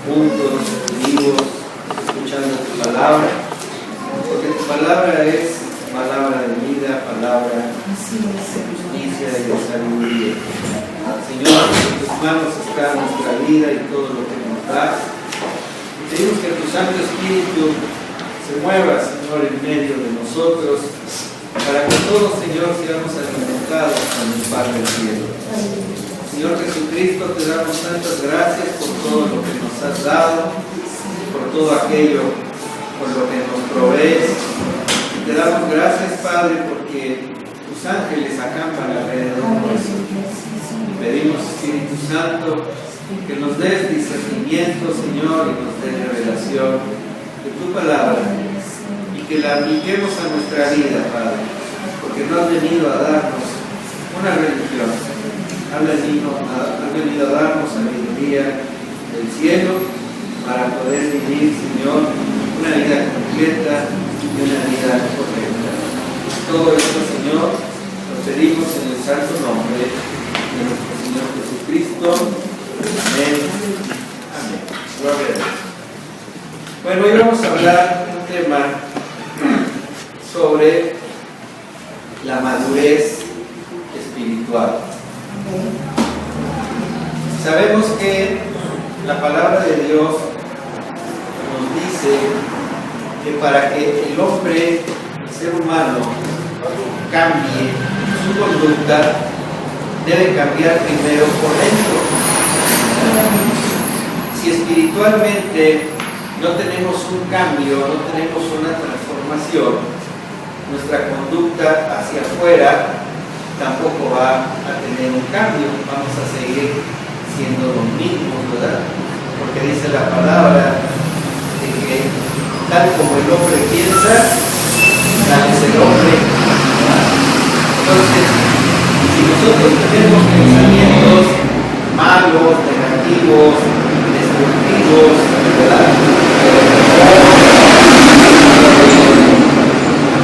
juntos, vivos, escuchando tu palabra, porque tu palabra es palabra de vida, palabra de justicia y de sabiduría. Señor, en tus manos está nuestra vida y todo lo que nos das. Y pedimos que tu Santo Espíritu se mueva, Señor, en medio de nosotros, para que todos, Señor, seamos alimentados con el Padre del cielo. Señor Jesucristo, te damos tantas gracias por todo lo que nos has dado, por todo aquello por lo que nos provees. Te damos gracias, Padre, porque tus ángeles acampan alrededor nuestro. Y pedimos, Espíritu Santo, que nos des discernimiento, Señor, y nos des revelación de tu palabra, y que la apliquemos a nuestra vida, Padre, porque no has venido a darnos una religión, has venido a darnos sabiduría del cielo para poder vivir, Señor, una vida completa y una vida correcta. Todo esto, Señor, lo pedimos en el santo nombre de nuestro Señor Jesucristo. Amén. Amén. Gloria a Dios. Bueno, hoy vamos a hablar de un tema sobre la madurez espiritual. Sabemos que la palabra de Dios nos dice que para que el hombre, el ser humano, cambie su conducta, debe cambiar primero por dentro. Si espiritualmente no tenemos un cambio, no tenemos una transformación, nuestra conducta hacia afuera tampoco va a tener un cambio. Vamos a seguir siendo los mismos, ¿verdad? Porque dice la palabra de que tal como el hombre piensa, tal es el hombre, ¿verdad? Entonces, si nosotros tenemos pensamientos malos, negativos, destructivos, ¿verdad?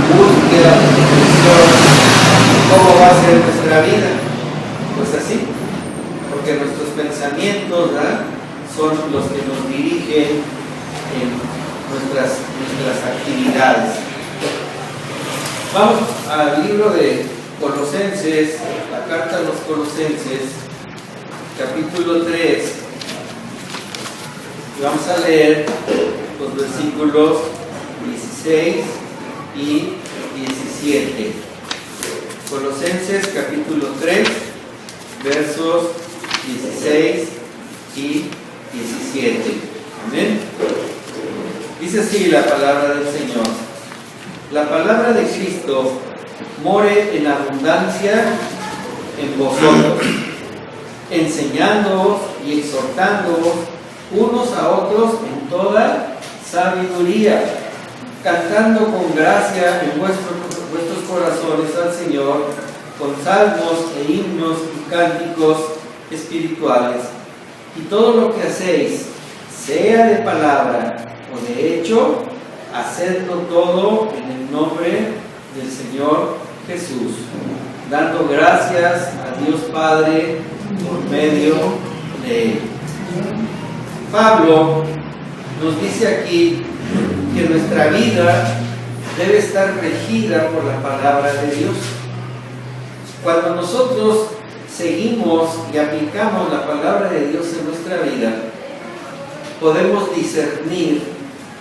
Búsqueda, depresión, ¿cómo va a ser nuestra vida? Pues así, porque nuestros pensamientos, ¿verdad?, son los que nos dirigen en nuestras actividades. Vamos al libro de Colosenses, la carta a los Colosenses, capítulo 3, y vamos a leer los versículos 16 y 17. Colosenses capítulo 3, versos 16 y 17. Amén. Dice así la palabra del Señor: la palabra de Cristo more en abundancia en vosotros, enseñándoos y exhortándoos unos a otros en toda sabiduría, cantando con gracia en vuestros corazones al Señor, con salmos e himnos y cánticos espirituales. Y todo lo que hacéis, sea de palabra o de hecho, hacedlo todo en el nombre del Señor Jesús, dando gracias a Dios Padre por medio de Él. Pablo nos dice aquí que nuestra vida debe estar regida por la palabra de Dios. Cuando nosotros seguimos y aplicamos la palabra de Dios en nuestra vida, podemos discernir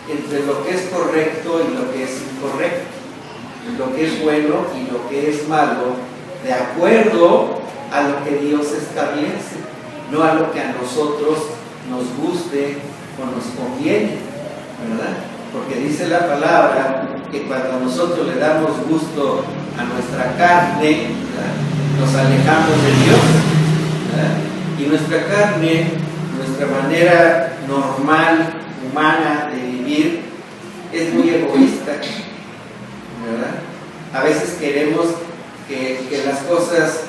entre lo que es correcto y lo que es incorrecto, lo que es bueno y lo que es malo, de acuerdo a lo que Dios establece, no a lo que a nosotros nos guste o nos conviene, ¿verdad? Porque dice la palabra que cuando nosotros le damos gusto a nuestra carne, ¿verdad?, nos alejamos de Dios, ¿verdad? Y nuestra carne, nuestra manera normal, humana de vivir, es muy egoísta, ¿verdad? A veces queremos que las cosas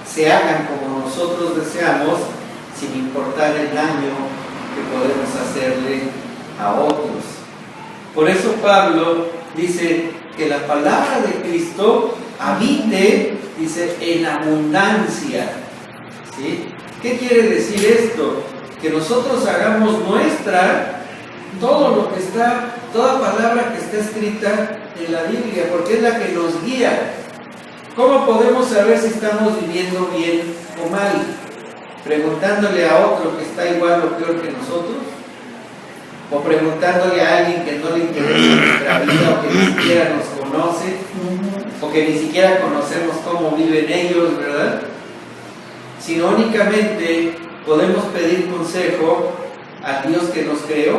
se hagan como nosotros deseamos, sin importar el daño que podemos hacerle a otros. Por eso Pablo dice que la palabra de Cristo habite, dice, en abundancia. ¿Sí? ¿Qué quiere decir esto? que nosotros hagamos nuestra todo lo que está, toda palabra que está escrita en la Biblia, porque es la que nos guía. ¿Cómo podemos saber si estamos viviendo bien o mal? ¿Preguntándole a otro que está igual o peor que nosotros? ¿O preguntándole a alguien que no le interesa nuestra vida o que ni siquiera nos conoce? ¿O que ni siquiera conocemos cómo viven ellos, verdad? Sino únicamente podemos pedir consejo al Dios que nos creó,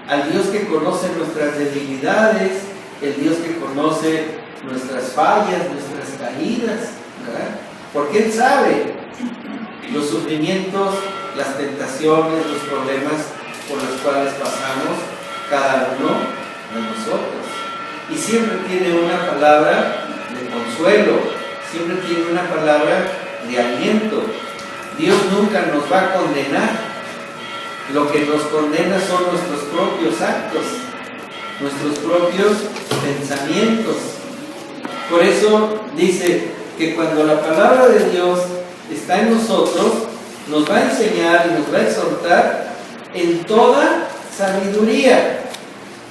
al Dios que conoce nuestras debilidades, el Dios que conoce nuestras fallas, nuestras caídas, ¿verdad? Porque Él sabe los sufrimientos, las tentaciones, los problemas por los cuales pasamos cada uno de nosotros. Y siempre tiene una palabra de consuelo, siempre tiene una palabra de aliento. Dios nunca nos va a condenar. Lo que nos condena son nuestros propios actos, nuestros propios pensamientos. Por eso dice que cuando la palabra de Dios está en nosotros, nos va a enseñar y nos va a exhortar en toda sabiduría.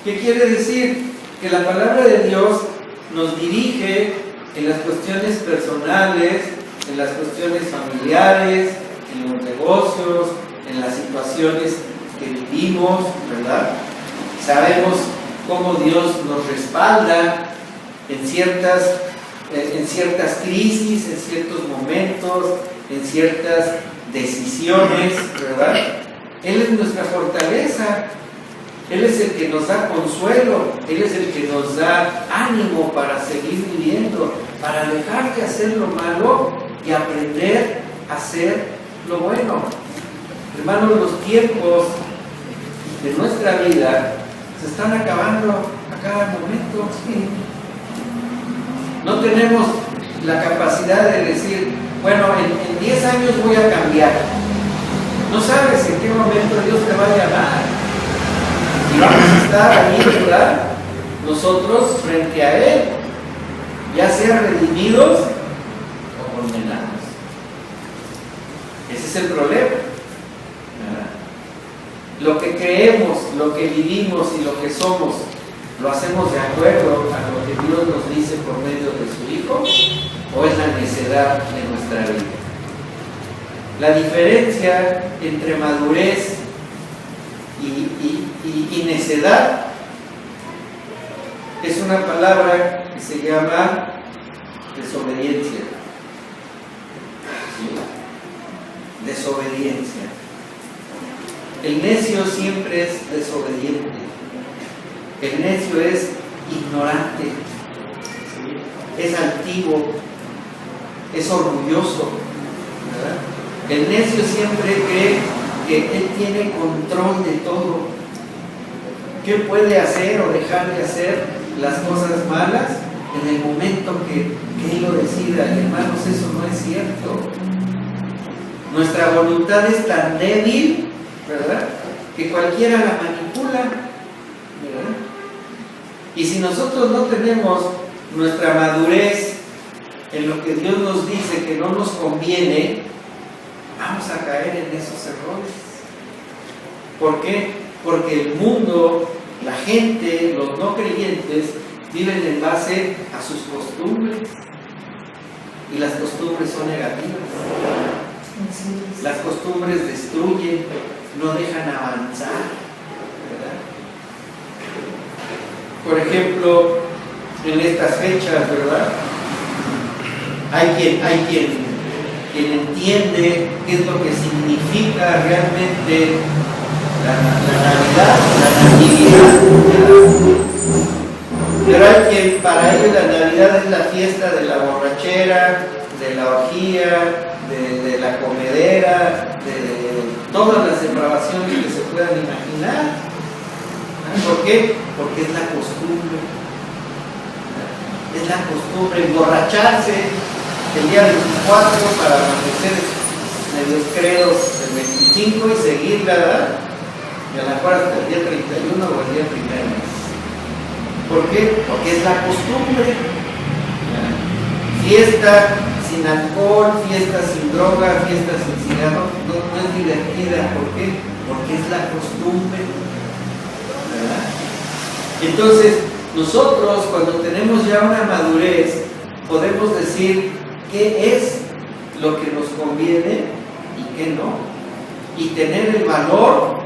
¿Qué quiere decir? Que la palabra de Dios nos dirige en las cuestiones personales, en las cuestiones familiares, en los negocios, en las situaciones que vivimos, ¿verdad? Sabemos cómo Dios nos respalda en ciertas crisis, en ciertos momentos, en ciertas decisiones, ¿verdad? Él es nuestra fortaleza, Él es el que nos da consuelo, Él es el que nos da ánimo para seguir viviendo, para dejar de hacer lo malo y aprender a hacer lo bueno. Hermanos, los tiempos de nuestra vida se están acabando a cada momento. No tenemos la capacidad de decir, bueno, en 10 años voy a cambiar. No sabes en qué momento Dios te va a llamar. Y vamos a estar ahí, ¿verdad? Nosotros frente a Él, ya sea redimidos o condenados. Ese es el problema. Lo que creemos, lo que vivimos y lo que somos, ¿lo hacemos de acuerdo a lo que Dios nos dice por medio de su Hijo? ¿O es la necedad de nuestra vida? La diferencia entre madurez y necedad es una palabra que se llama desobediencia. ¿Sí? Desobediencia. El necio siempre es desobediente. El necio es ignorante, ¿sí? Es altivo, es orgulloso, ¿verdad? El necio siempre cree que él tiene control de todo, que él puede hacer o dejar de hacer las cosas malas en el momento que él lo decida. Y hermanos, eso no es cierto. Nuestra voluntad es tan débil, ¿verdad?, que cualquiera la manipula, ¿verdad? Y si nosotros no tenemos nuestra madurez en lo que Dios nos dice que no nos conviene, vamos a caer en esos errores. ¿Por qué? Porque el mundo, la gente, los no creyentes, viven en base a sus costumbres. Y las costumbres son negativas. Las costumbres destruyen, no dejan avanzar, ¿verdad? Por ejemplo, en estas fechas, ¿verdad?, hay quien entiende qué es lo que significa realmente la Navidad, la natividad. Pero hay quien, para ellos la Navidad es la fiesta de la borrachera, de la orgía, de la comedera, de todas las depravaciones que se puedan imaginar. ¿Por qué? Porque es la costumbre. Es la costumbre, emborracharse el día 24 para amanecer medios credos el 25 y seguir, ¿verdad? Y a la mejor hasta el día 31 o el día 1. ¿Por qué? Porque es la costumbre. Fiesta sin alcohol, fiesta sin droga, fiesta sin cigarro, no es divertido. vida. ¿Por qué? Porque es la costumbre, ¿verdad? Entonces, nosotros cuando tenemos ya una madurez, podemos decir qué es lo que nos conviene y qué no. Y tener el valor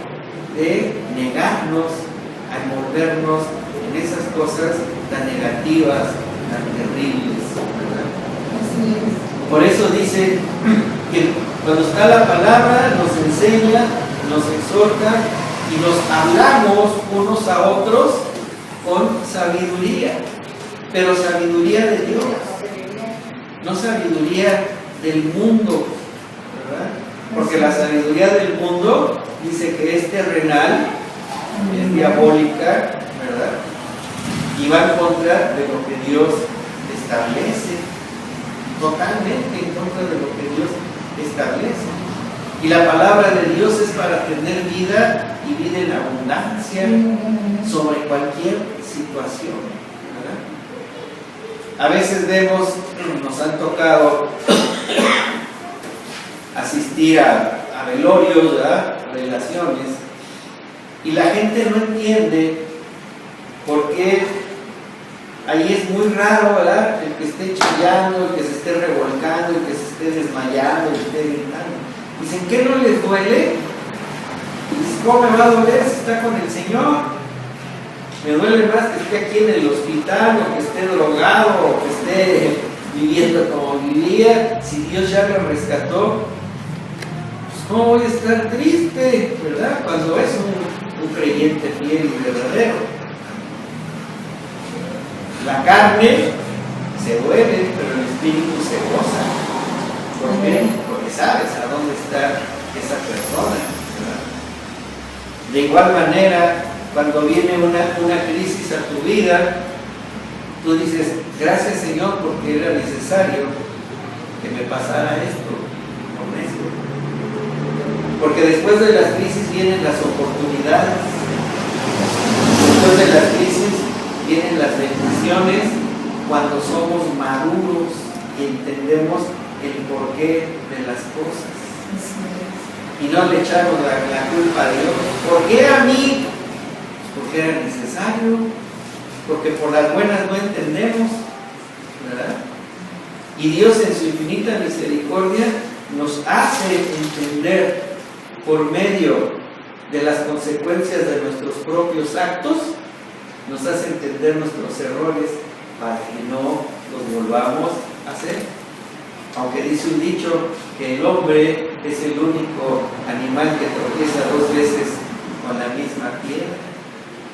de negarnos a envolvernos en esas cosas tan negativas, tan terribles, ¿verdad? Por eso dice que cuando está la palabra nos enseña, nos exhorta y nos hablamos unos a otros con sabiduría, pero sabiduría de Dios, no sabiduría del mundo, ¿verdad? Porque la sabiduría del mundo dice que es terrenal, es diabólica, ¿verdad? Y va en contra de lo que Dios establece, totalmente en contra de lo que Dios establece. Y la palabra de Dios es para tener vida y vida en abundancia sobre cualquier situación, ¿verdad? A veces vemos, nos han tocado asistir a velorios, ¿verdad? A velaciones, y la gente no entiende por qué ahí es muy raro, ¿verdad? El que esté chillando, el que se esté revolcando, el que se esté desmayando, el que esté gritando. Dicen, ¿qué no les duele? Dices, ¿cómo me va a doler si está con el Señor? Me duele más que esté aquí en el hospital, o que esté drogado, o que esté viviendo como vivía. Si Dios ya lo rescató, pues ¿cómo voy a estar triste, verdad? Cuando es un creyente fiel y verdadero. La carne se duele, pero el espíritu se goza. ¿Por qué? Porque sabes a dónde está esa persona, ¿verdad? De igual manera, cuando viene una crisis a tu vida, tú dices, gracias Señor, porque era necesario que me pasara esto, con esto. Porque después de las crisis vienen las oportunidades, después de las crisis vienen las bendiciones, cuando somos maduros y entendemos el porqué de las cosas. Y no le echamos la culpa a Dios. ¿Por qué a mí? Porque era necesario, porque por las buenas no entendemos, ¿verdad? Y Dios en su infinita misericordia nos hace entender por medio de las consecuencias de nuestros propios actos, nos hace entender nuestros errores para que no los volvamos a hacer. Aunque dice un dicho que el hombre es el único animal que tropieza 2 veces con la misma piedra,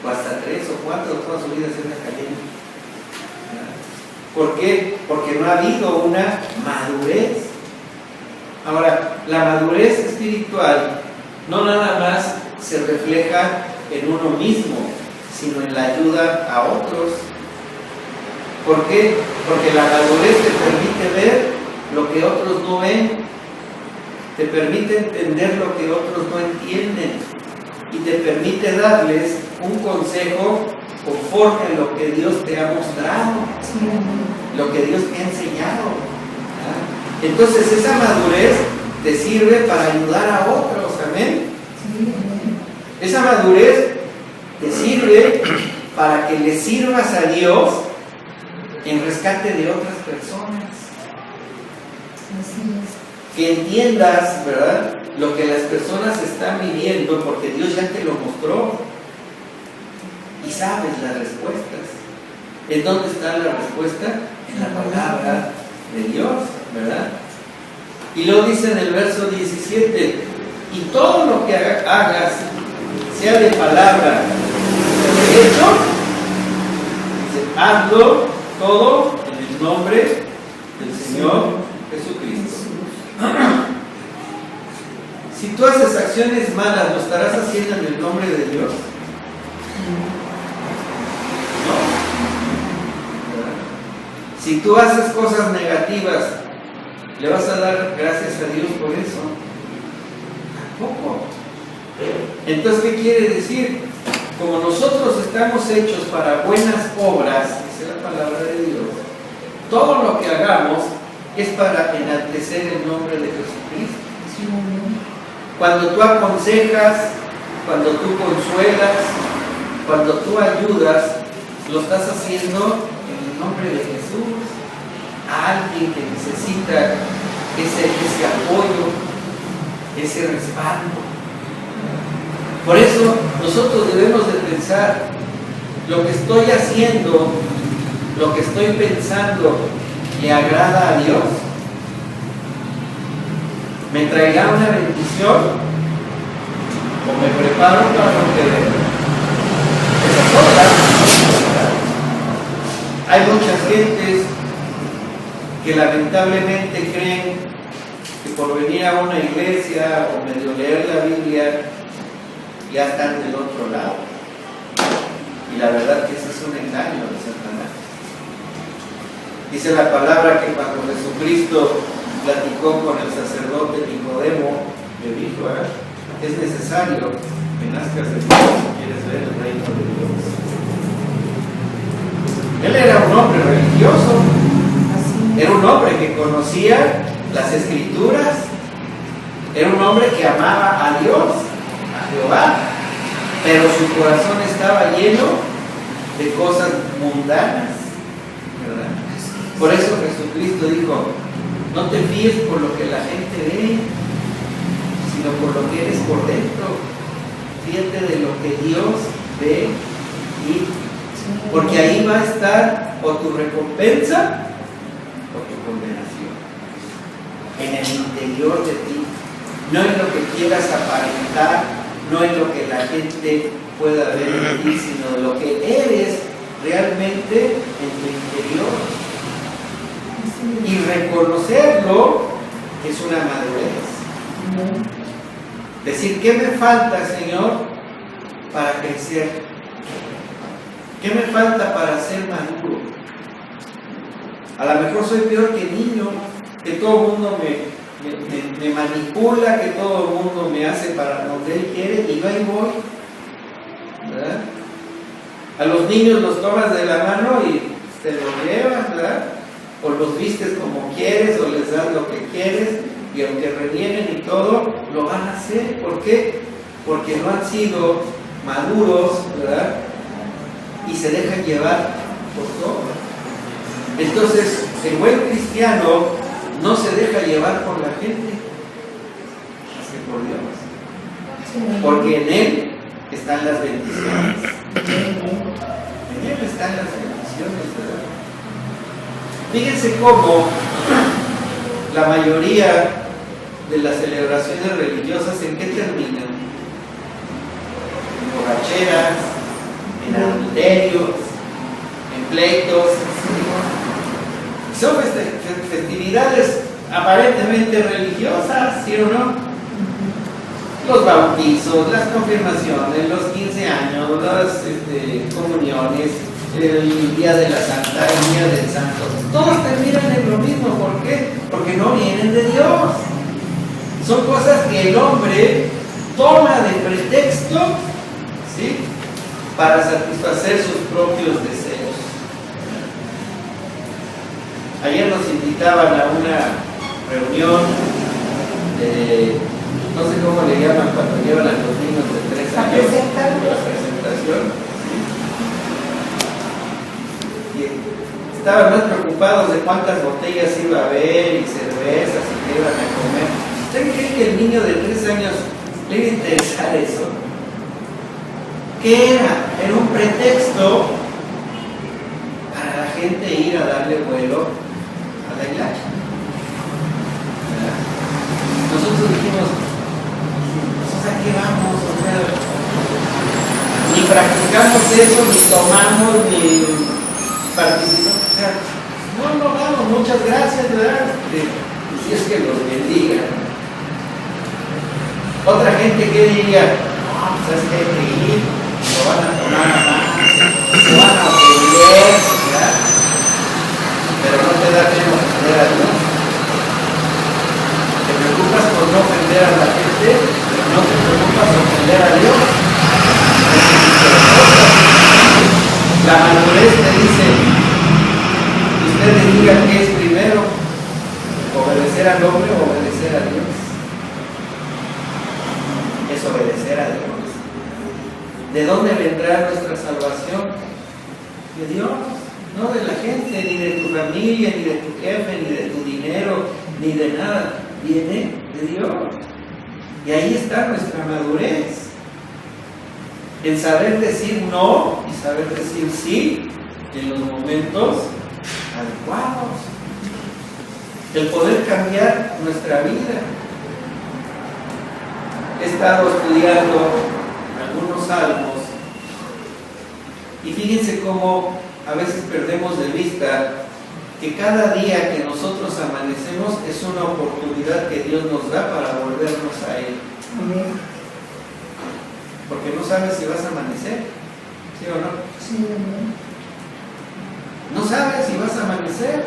o hasta 3 o 4, toda su vida se anda cayendo. ¿Por qué? Porque no ha habido una madurez. Ahora, la madurez espiritual no nada más se refleja en uno mismo, sino en la ayuda a otros. ¿Por qué? Porque la madurez te permite ver lo que otros no ven, te permite entender lo que otros no entienden y te permite darles un consejo conforme a lo que Dios te ha mostrado, lo que Dios te ha enseñado. ¿Verdad? Entonces esa madurez te sirve para ayudar a otros, amén. Esa madurez te sirve para que le sirvas a Dios en rescate de otras personas. Que entiendas, ¿verdad?, lo que las personas están viviendo, porque Dios ya te lo mostró y sabes las respuestas. ¿En dónde está la respuesta? En la palabra de Dios, ¿verdad? Y luego dice en el verso 17, y todo lo que hagas, sea de palabra o de hecho, hazlo todo en el nombre del Señor Jesucristo. Si tú haces acciones malas, ¿lo estarás haciendo en el nombre de Dios? No. Si tú haces cosas negativas, ¿le vas a dar gracias a Dios por eso? Tampoco. Entonces, ¿qué quiere decir? Como nosotros estamos hechos para buenas obras, dice la palabra de Dios, todo lo que hagamos es para enaltecer el nombre de Jesucristo. Cuando tú aconsejas, cuando tú consuelas, cuando tú ayudas, lo estás haciendo en el nombre de Jesús a alguien que necesita ese apoyo, ese respaldo. Por eso nosotros debemos de pensar, lo que estoy haciendo, lo que estoy pensando, ¿le agrada a Dios? ¿Me traerá una bendición? ¿O me preparo para lo que esas obras? Hay muchas gentes que lamentablemente creen que por venir a una iglesia o medio leer la Biblia ya están del otro lado. Y la verdad que ese es un engaño de Satanás. Dice la palabra que cuando Jesucristo platicó con el sacerdote Nicodemo, le dijo: es necesario que nazcas de nuevo si quieres ver el reino de Dios. Él era un hombre religioso, era un hombre que conocía las Escrituras, era un hombre que amaba a Dios, a Jehová, pero su corazón estaba lleno de cosas mundanas, ¿verdad? Por eso Jesucristo dijo: no te fíes por lo que la gente ve, sino por lo que eres por dentro. Fíjate de lo que Dios ve, porque ahí va a estar o tu recompensa o tu condenación, en el interior de ti, no en lo que quieras aparentar, no en lo que la gente pueda ver en ti, sino lo que eres realmente en tu interior. Y reconocerlo es una madurez. Decir: ¿qué me falta, Señor, para crecer? ¿Qué me falta para ser maduro? A lo mejor soy peor que niño, que todo el mundo me manipula, que todo el mundo me hace para donde Él quiere, y yo ahí voy, ¿verdad? A los niños los tomas de la mano y te los llevas, ¿verdad? O los vistes como quieres, o les das lo que quieres, y aunque renieguen y todo, lo van a hacer. ¿Por qué? Porque no han sido maduros, ¿verdad? Y se dejan llevar por todo. Entonces, el buen cristiano no se deja llevar por la gente, más que por Dios. Porque en Él están las bendiciones. En Él están las bendiciones, ¿verdad? Fíjense cómo la mayoría de las celebraciones religiosas, ¿en qué terminan? En borracheras, en adulterios, en pleitos. Son festividades aparentemente religiosas, ¿sí o no? Los bautizos, las confirmaciones, los 15 años, las comuniones, el día de la Santa, el día del Santo, todos terminan en lo mismo. ¿Por qué? Porque no vienen de Dios. Son cosas que el hombre toma de pretexto, ¿sí?, para satisfacer sus propios deseos. Ayer nos invitaban a una reunión de, no sé cómo le llaman cuando llevan a los niños de 3 años, la presentación. Estaban más preocupados de cuántas botellas iba a haber y cervezas y qué iban a comer. ¿Ustedes creen que el niño de 3 años le iba a interesar eso? ¿Qué era? Era un pretexto para la gente ir a darle vuelo a la iglesia. Nosotros dijimos: ¿a qué vamos? O sea, ni practicamos eso, ni tomamos, ni participamos. O sea, no vamos, muchas gracias, ¿verdad? Y si es que los bendiga. Otra gente que diría: no, pues es que hay que ir, lo van a tomar a más, lo van a ofender, ¿verdad? Pero no te da pena ofender a Dios. Te preocupas por no ofender a la gente, pero no te preocupas por ofender a Dios. La madurez te dice: ustedes digan qué es primero, obedecer al hombre o obedecer a Dios. desobedecer a Dios. ¿De dónde vendrá nuestra salvación? De Dios, no de la gente, ni de tu familia, ni de tu jefe, ni de tu dinero, ni de nada. Viene de Dios. Y ahí está nuestra madurez. El saber decir no y saber decir sí en los momentos adecuados. El poder cambiar nuestra vida. He estado estudiando algunos salmos y fíjense cómo a veces perdemos de vista que cada día que nosotros amanecemos es una oportunidad que Dios nos da para volvernos a Él. Porque no sabes si vas a amanecer, ¿sí o no? Sí. No sabes si vas a amanecer,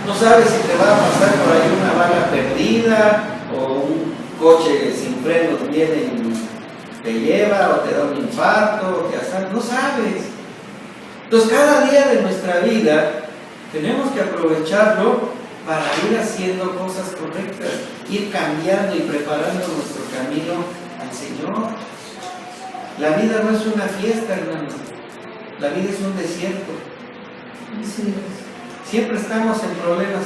no sabes si te va a pasar por ahí una bala perdida o un coche sin frenos viene y te lleva o te da un infarto o te asalta, no sabes. Entonces cada día de nuestra vida tenemos que aprovecharlo para ir haciendo cosas correctas, ir cambiando y preparando nuestro camino al Señor. La vida no es una fiesta, hermanos. La vida es un desierto. Sí. Siempre estamos en problemas.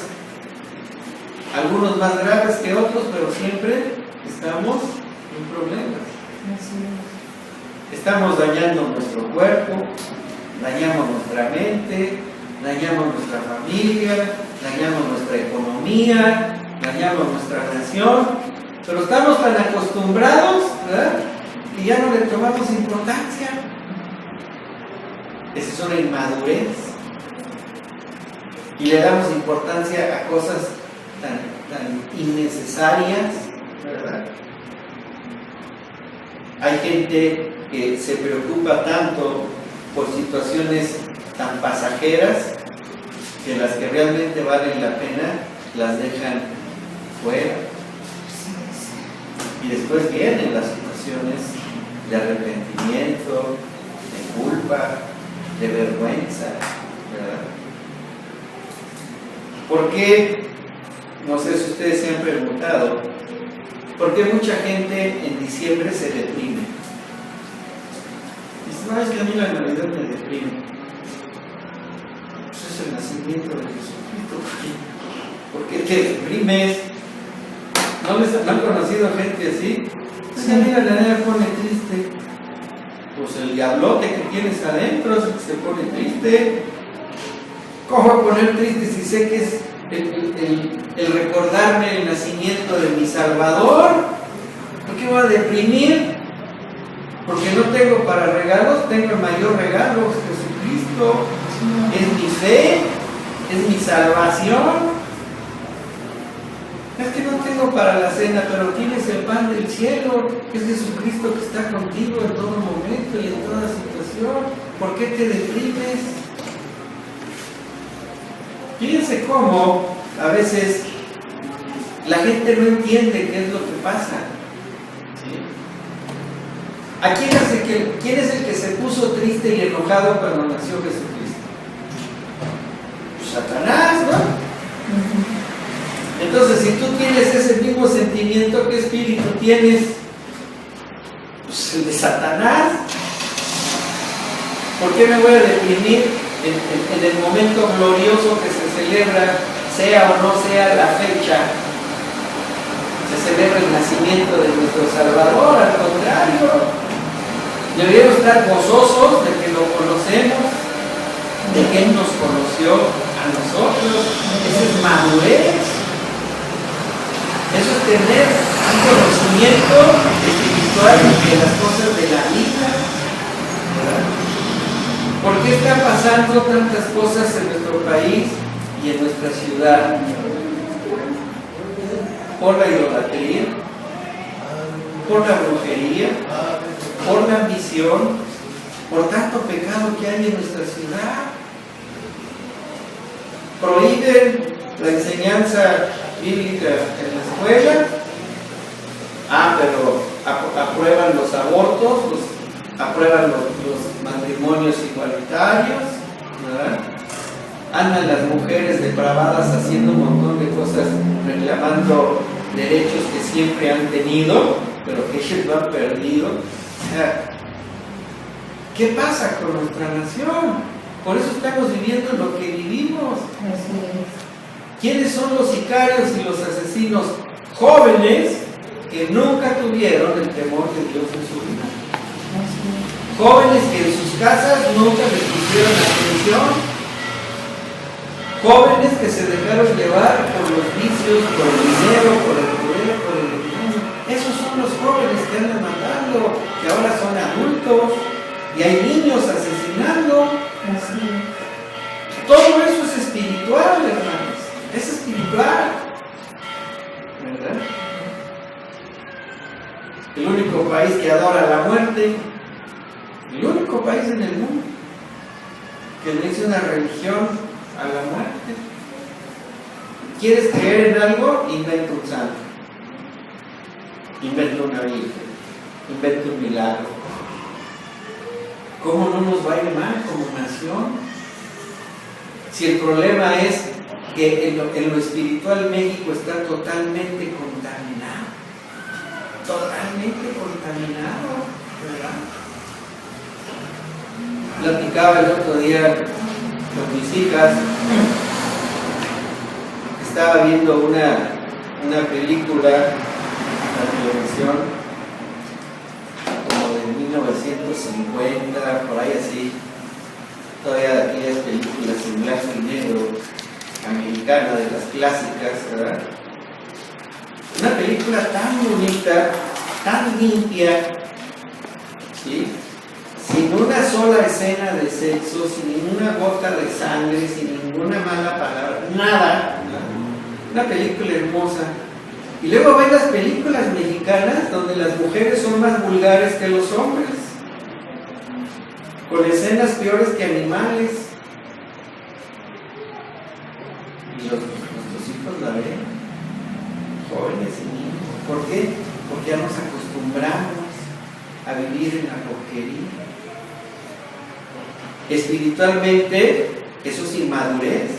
Algunos más graves que otros, pero siempre estamos en problemas. Estamos dañando nuestro cuerpo, dañamos nuestra mente, dañamos nuestra familia, dañamos nuestra economía, dañamos nuestra nación, pero estamos tan acostumbrados, ¿verdad?, que ya no le tomamos importancia. Esa es una inmadurez. Y le damos importancia a cosas tan innecesarias, ¿verdad? Hay gente que se preocupa tanto por situaciones tan pasajeras que las que realmente valen la pena las dejan fuera. Y después vienen las situaciones de arrepentimiento, de culpa, de vergüenza, ¿verdad? ¿Por qué? No sé si ustedes se han preguntado, ¿por qué mucha gente en diciembre se deprime? Dice, no, es que a mí la Navidad me deprime. Pues es el nacimiento de Jesucristo. ¿Por qué te deprimes? ¿No han conocido gente así? Es que a mí la Navidad me pone triste. Pues el diablote que tienes adentro es el que se pone triste. ¿Cómo voy a poner triste si sé que es el recordarme el nacimiento de mi Salvador? ¿Por qué voy a deprimir? Porque no tengo para regalos, tengo el mayor regalo, es Jesucristo, es mi fe, es mi salvación. Es que no tengo para la cena, pero tienes el pan del cielo, que es Jesucristo que está contigo en todo momento y en toda situación. ¿Por qué te deprimes? Fíjense cómo a veces la gente no entiende qué es lo que pasa. ¿Sí? ¿A quién es el que se puso triste y enojado cuando nació Jesucristo? Pues Satanás, ¿no? Entonces, si tú tienes ese mismo sentimiento, ¿qué espíritu tienes? Pues el de Satanás. ¿Por qué me voy a deprimir en el momento glorioso que se celebra, sea o no sea la fecha? Se celebra el nacimiento de nuestro Salvador, al contrario. Deberíamos estar gozosos de que lo conocemos, de que Él nos conoció a nosotros. Esa es madurez. Eso es tener un conocimiento espiritual de las cosas de la vida, ¿verdad? ¿Por qué están pasando tantas cosas en nuestro país y en nuestra ciudad? Por la idolatría, por la brujería, por la ambición, por tanto pecado que hay en nuestra ciudad. Prohíben la enseñanza bíblica en la escuela, pero aprueban los abortos, aprueban los matrimonios igualitarios, ¿verdad? Andan las mujeres depravadas haciendo un montón de cosas, reclamando derechos que siempre han tenido, pero que ellos lo han perdido. O sea, ¿qué pasa con nuestra nación? Por eso estamos viviendo lo que vivimos. Así es. ¿Quiénes son los sicarios y los asesinos? Jóvenes que nunca tuvieron el temor de Dios en su vida. Así es. Jóvenes que en sus casas nunca les pusieron atención. Jóvenes que se dejaron llevar por los vicios, por el dinero, por el poder, por el engaño. Esos son los jóvenes que andan matando, que ahora son adultos, y hay niños asesinando. Así es. Todo eso es espiritual, hermanos. Es espiritual. ¿Verdad? El único país que adora la muerte, el único país en el mundo que le dice una religión a la muerte. ¿Quieres creer en algo? Inventa un santo, inventa una virgen, inventa un milagro. ¿Cómo no nos va a ir mal como nación? Si el problema es que en lo espiritual México está totalmente contaminado, ¿verdad? Platicaba el otro día con mis hijas, estaba viendo una película en la televisión como de 1950, por ahí así, todavía aquellas películas en blanco y negro, americana, de las clásicas, ¿verdad? Una película tan bonita, tan limpia, ¿sí? Sin una sola escena de sexo, sin ninguna gota de sangre, sin ninguna mala palabra, nada. Una película hermosa. Y luego ven las películas mexicanas donde las mujeres son más vulgares que los hombres, con escenas peores que animales. Y nuestros hijos la ven, jóvenes y niños. ¿Por qué? Porque ya nos acostumbramos a vivir en la porquería. Espiritualmente, eso es inmadurez.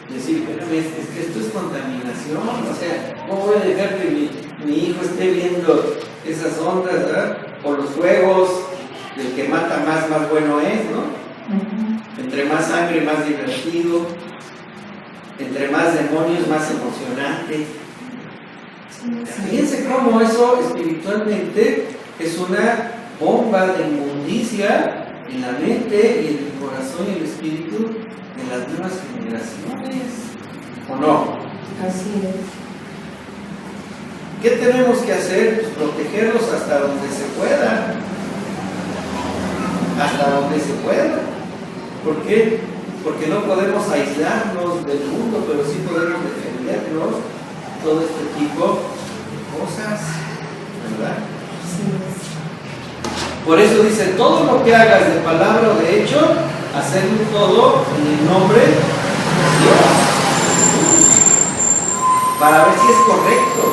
Decir, espérame, es que esto es contaminación. O sea, ¿cómo voy a dejar que mi hijo esté viendo esas ondas, ¿verdad? O los juegos, del que mata más bueno es, ¿no? Entre más sangre, más divertido. Entre más demonios, más emocionante. Fíjense cómo eso espiritualmente es una bomba de inmundicia en la mente y en el corazón y el espíritu de las nuevas generaciones, ¿o no? Así es. ¿Qué tenemos que hacer? Pues protegerlos hasta donde se pueda. Hasta donde se pueda. ¿Por qué? Porque no podemos aislarnos del mundo, pero sí podemos defendernos de todo este tipo de cosas, ¿verdad? Así es. Por eso dice, todo lo que hagas de palabra o de hecho, hacerlo todo en el nombre de Dios, para ver si es correcto.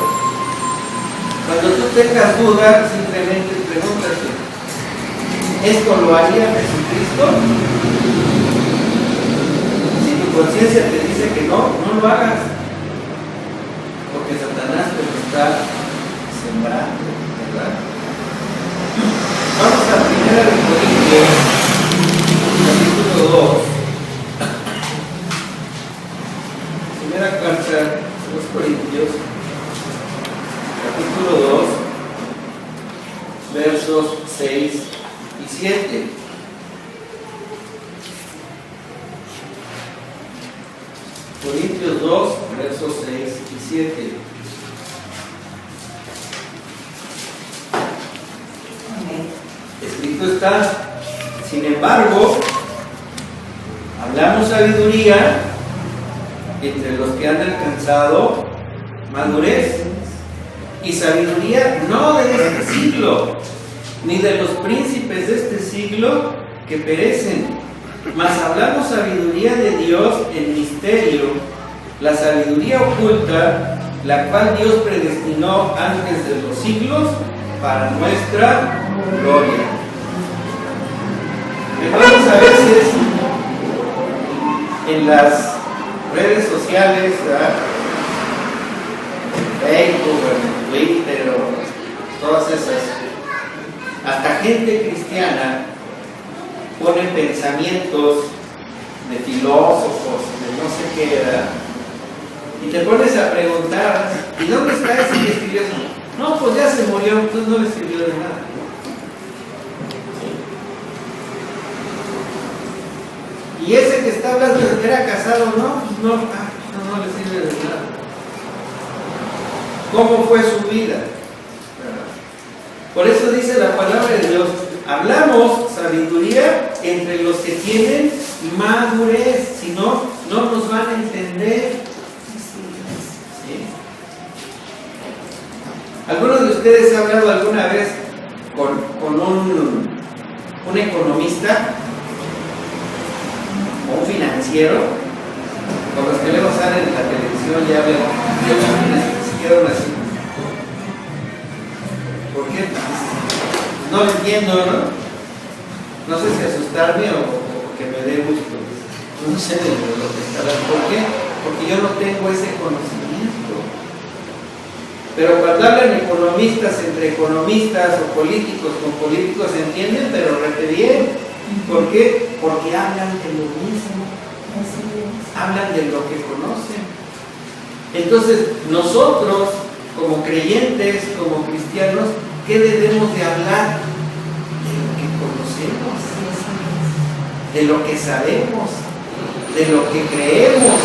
Cuando tú tengas dudas, simplemente pregúntate, ¿esto lo haría Jesucristo? Si tu conciencia te dice que no, no lo hagas, porque Satanás te lo está sembrando, ¿verdad? Vamos a 1 Corintios, capítulo 2. Primera carta de los Corintios, capítulo 2, versos 6 y 7. Corintios 2, versos 6 y 7. Escrito está, sin embargo, hablamos sabiduría entre los que han alcanzado madurez, y sabiduría no de este siglo, ni de los príncipes de este siglo que perecen, mas hablamos sabiduría de Dios en misterio, la sabiduría oculta, la cual Dios predestinó antes de los siglos para nuestra gloria. Vamos a ver si es en las redes sociales, ¿verdad? Facebook, en Twitter, Entonces, hasta gente cristiana pone pensamientos de filósofos, de no sé qué edad, y te pones a preguntar, ¿y dónde está ese que escribió eso? No, pues ya se murió, entonces no le sirvió de nada. Y ese que está hablando de que era casado, no, pues no, no le sirve de nada. ¿Cómo fue su vida? Por eso dice la palabra de Dios, hablamos sabiduría entre los que tienen madurez, si no, no nos van a entender. ¿Sí? ¿Algunos de ustedes han hablado alguna vez con un economista o un financiero? Con los que luego salen en la televisión y hablan, se quedan así. ¿Por qué? No lo entiendo, ¿no? No sé si asustarme o que me dé gusto. No sé de lo que está hablando. ¿Por qué? Porque yo no tengo ese conocimiento. Pero cuando hablan economistas entre economistas o políticos con políticos se entienden, pero rete bien. ¿Por qué? Porque hablan de lo mismo. Hablan de lo que conocen. Entonces, nosotros, como creyentes, como cristianos, ¿qué debemos de hablar? De lo que conocemos, de lo que sabemos, de lo que creemos.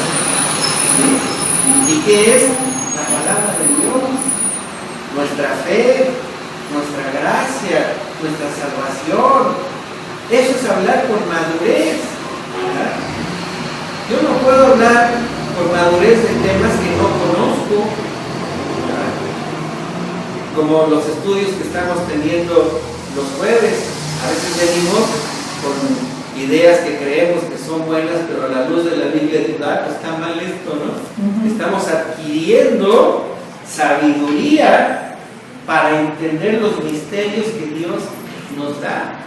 ¿Y qué es? La palabra de Dios, nuestra fe, nuestra gracia, nuestra salvación. Eso es hablar con madurez, ¿verdad? Yo no puedo hablar con madurez de temas que no conozco, ¿verdad? Como los estudios que estamos teniendo los jueves. A veces venimos con ideas que creemos que son buenas, pero a la luz de la Biblia pues está mal esto, ¿no? Estamos adquiriendo sabiduría para entender los misterios que Dios nos da.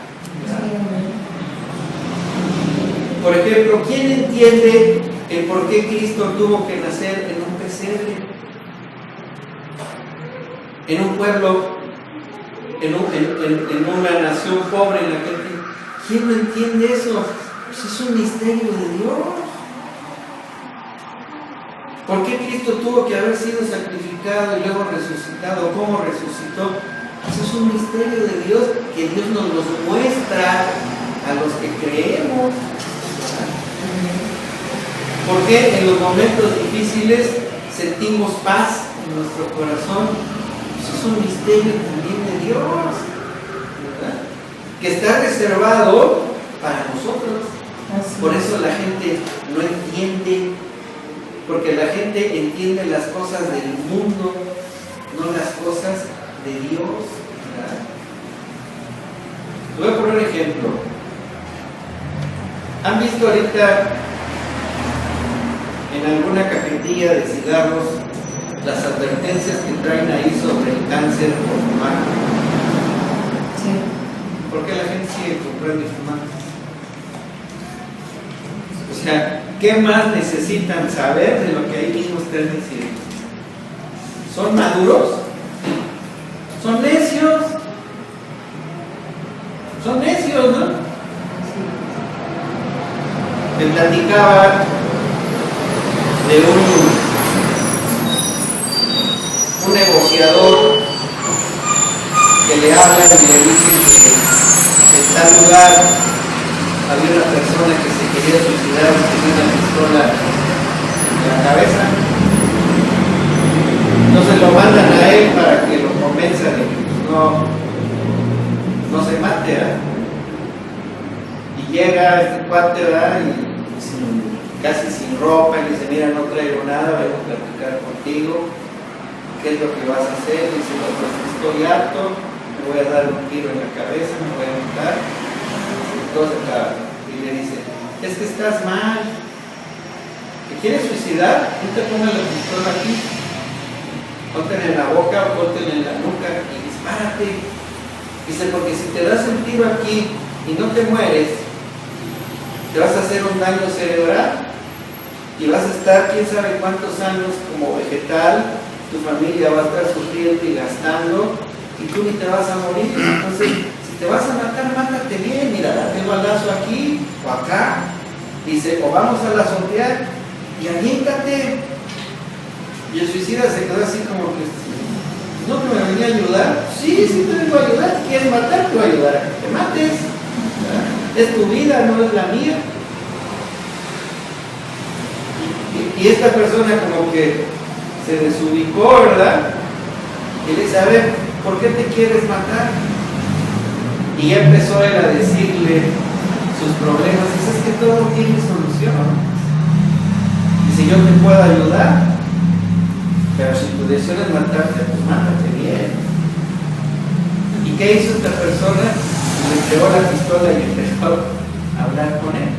Por ejemplo, ¿quién entiende el por qué Cristo tuvo que nacer en un pesebre? En un pueblo, en una nación pobre en aquel tiempo. ¿Quién no entiende eso? Pues es un misterio de Dios. ¿Por qué Cristo tuvo que haber sido sacrificado y luego resucitado? ¿Cómo resucitó? Eso es un misterio de Dios que Dios nos los muestra a los que creemos. ¿Por qué en los momentos difíciles sentimos paz en nuestro corazón? Eso es un misterio también de Dios, ¿verdad? Que está reservado para nosotros. Por eso la gente no entiende, porque la gente entiende las cosas del mundo, no las cosas de Dios, ¿verdad? Voy a poner un ejemplo. ¿Han visto ahorita en alguna cajetilla de cigarros las advertencias que traen ahí sobre el cáncer por fumar? Sí. ¿Por qué la gente sigue comprando y fumando? O sea, ¿qué más necesitan saber de lo que ahí mismo están diciendo? ¿Son maduros? ¿Son necios? Son necios, ¿no? Me platicaba de un negociador que le hablan y le dicen que en tal lugar había una persona que se quería suicidar y tenía una pistola en la cabeza. Entonces lo mandan a él para que lo convenza de que no se mate, ¿eh? Y llega este cuate, ¿verdad? Y casi sin ropa, y le dice, mira, no traigo nada, vengo a platicar contigo, ¿qué es lo que vas a hacer? Y dice, no, pues estoy harto, me voy a dar un tiro en la cabeza, me voy a matar. Entonces, y le dice, es que estás mal, ¿te quieres suicidar? No te pongas la pistola aquí, póntela en la boca o póntela en la nuca y dispárate. Dice, porque si te das un tiro aquí y no te mueres, te vas a hacer un daño cerebral y vas a estar quién sabe cuántos años como vegetal, tu familia va a estar sufriendo y gastando y y tú ni te vas a morir. Entonces, si te vas a matar, mátate bien, mira, date un balazo aquí o acá, dice, o vamos a la azotear y aviéntate. Y el suicida se quedó así como que, ¿no que me venía a ayudar? Sí, sí te vengo a ayudar. Si quieres matar, te voy a ayudar a que te mates. Es tu vida, no es la mía. Y esta persona como que se desubicó, ¿verdad? Y le dice, a ver, ¿por qué te quieres matar? Y ya empezó él a decirle sus problemas. Dice, es que todo tiene solución. Dice, yo te puedo ayudar, pero si tu deseo es matarte, pues mátate bien. ¿Y qué hizo esta persona? Le entregó la pistola y empezó a hablar con él.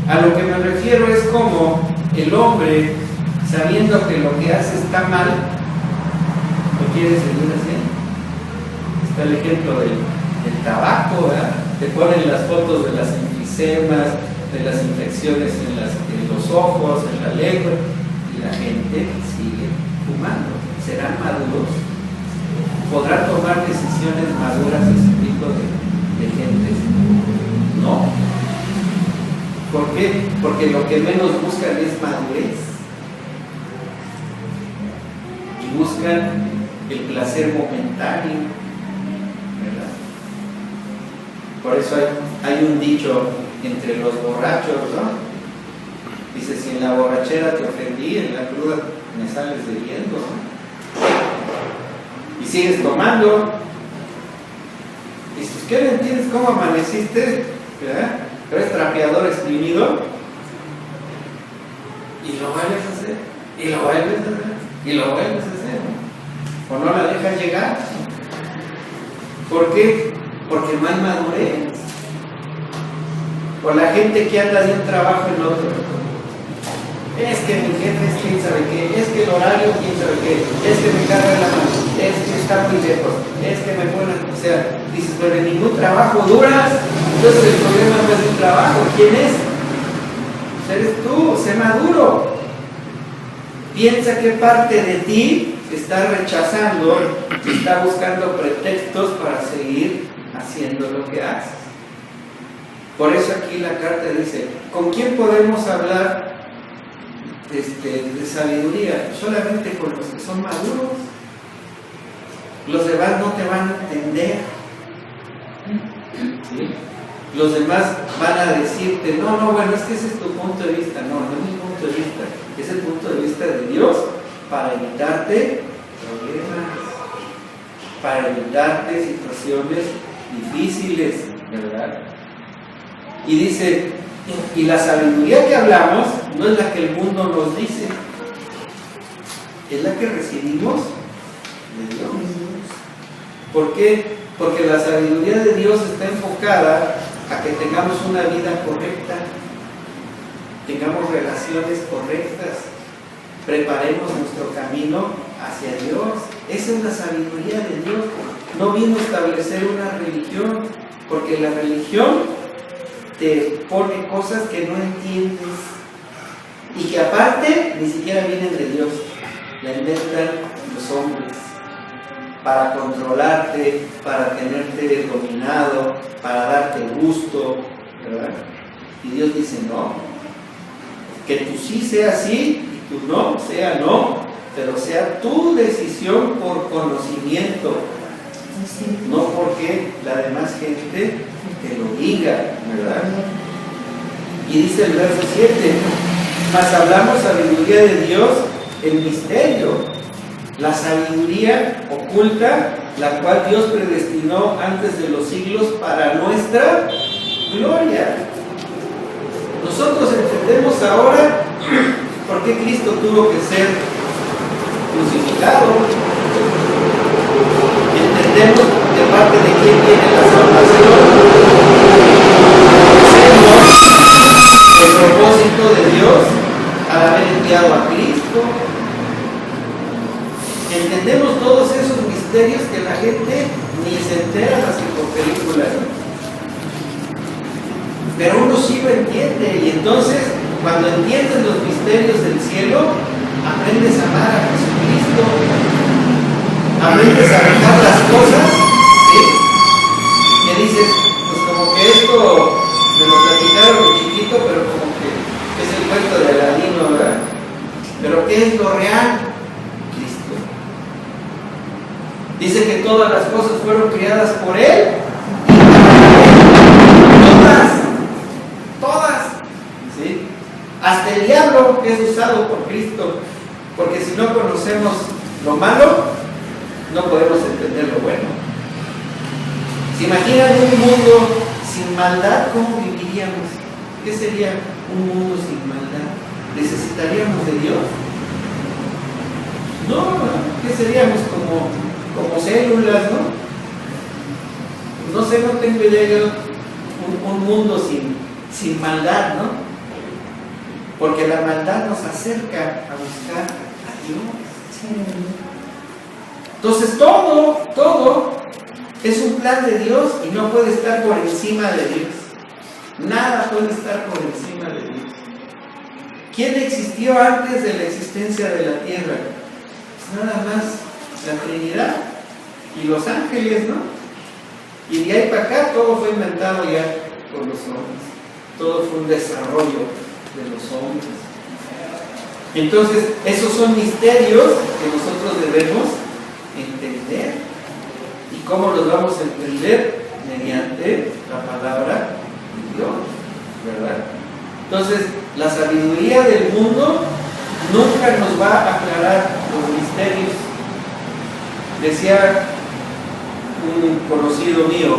A lo que me refiero es como el hombre, sabiendo que lo que hace está mal, lo quiere seguir haciendo. Está el ejemplo del tabaco, ¿verdad? Te ponen las fotos de las enfisemas, de las infecciones en los ojos, en la lengua, y la gente sigue fumando. ¿Serán maduros? ¿Podrán tomar decisiones maduras ese tipo de gente? No. ¿Por qué? Porque lo que menos buscan es madurez. Y buscan el placer momentáneo, ¿verdad? Por eso hay un dicho entre los borrachos, ¿no? Dice, si en la borrachera te ofendí, en la cruda me sales debiendo, ¿no? Y sigues tomando. Y dices, ¿qué no entiendes cómo amaneciste? ¿Verdad? Eres trapeador exprimido. Y lo vuelves a hacer. Y lo vuelves a hacer. Y lo vuelves a hacer, ¿no? O no la dejas llegar. ¿Por qué? Porque no hay madurez. O la gente que anda de un trabajo en otro. Es que mi jefe es quién sabe qué, es que el horario quién sabe qué, es que me carga la mano, es que está muy lejos, es que me ponen, o sea, dices, pero en ningún trabajo duras, entonces el problema no es un trabajo, ¿quién es? Pues eres tú, sé maduro. Piensa qué parte de ti está rechazando, está buscando pretextos para seguir haciendo lo que haces. Por eso aquí la carta dice, ¿con quién podemos hablar de sabiduría? Solamente con los que son maduros. Los demás no te van a entender. ¿Sí? Los demás van a decirte, no, bueno, es que ese es tu punto de vista. No, no es mi punto de vista, es el punto de vista de Dios para evitarte problemas, para evitarte situaciones difíciles, ¿verdad? Y dice, y la sabiduría que hablamos no es la que el mundo nos dice, es la que recibimos de Dios. ¿Por qué? Porque la sabiduría de Dios está enfocada a que tengamos una vida correcta, tengamos relaciones correctas, preparemos nuestro camino hacia Dios. Esa es la sabiduría de Dios. No vino a establecer una religión, porque la religión te pone cosas que no entiendes y que aparte ni siquiera vienen de Dios, la inventan los hombres para controlarte, para tenerte dominado, para darte gusto, ¿verdad? Y Dios dice no, que tú sí sea sí y tú no sea no, pero sea tu decisión por conocimiento, no porque la demás gente te lo diga, ¿verdad? Y dice el verso 7, mas hablamos sabiduría de Dios en misterio, la sabiduría oculta, la cual Dios predestinó antes de los siglos para nuestra gloria. Nosotros entendemos ahora por qué Cristo tuvo que ser crucificado. Entendemos de parte de quién viene la salvación. El propósito de Dios al haber enviado a Cristo. Entendemos todos esos misterios que la gente ni se entera más que por películas. Pero uno sí lo entiende, y entonces cuando entiendes los misterios del cielo, aprendes a amar a Jesucristo. aprendes a dejar las cosas, ¿sí? Que dices, pues como que esto me lo platicaron de chiquito, pero como que es el cuento de Aladino, ¿verdad? Pero ¿qué es lo real? Cristo. Dice que todas las cosas fueron creadas por Él. Todas, ¿sí? Hasta el diablo es usado por Cristo, porque si no conocemos lo malo, no podemos entender lo bueno. ¿Se imaginan un mundo sin maldad? ¿Cómo viviríamos? ¿Qué sería un mundo sin maldad? ¿Necesitaríamos de Dios? No, ¿qué seríamos? Como células, ¿no? No sé, no tengo idea yo, un mundo sin maldad, ¿no? Porque la maldad nos acerca a buscar a Dios. Entonces todo es un plan de Dios y no puede estar por encima de Dios. Nada puede estar por encima de Dios. ¿Quién existió antes de la existencia de la tierra? Pues nada más la Trinidad y los ángeles, ¿no? Y de ahí para acá todo fue inventado ya por los hombres. Todo fue un desarrollo de los hombres. Entonces, esos son misterios que nosotros debemos entender. ¿Y cómo los vamos a entender? Mediante la palabra de Dios, ¿verdad? Entonces, la sabiduría del mundo nunca nos va a aclarar los misterios. Decía un conocido mío,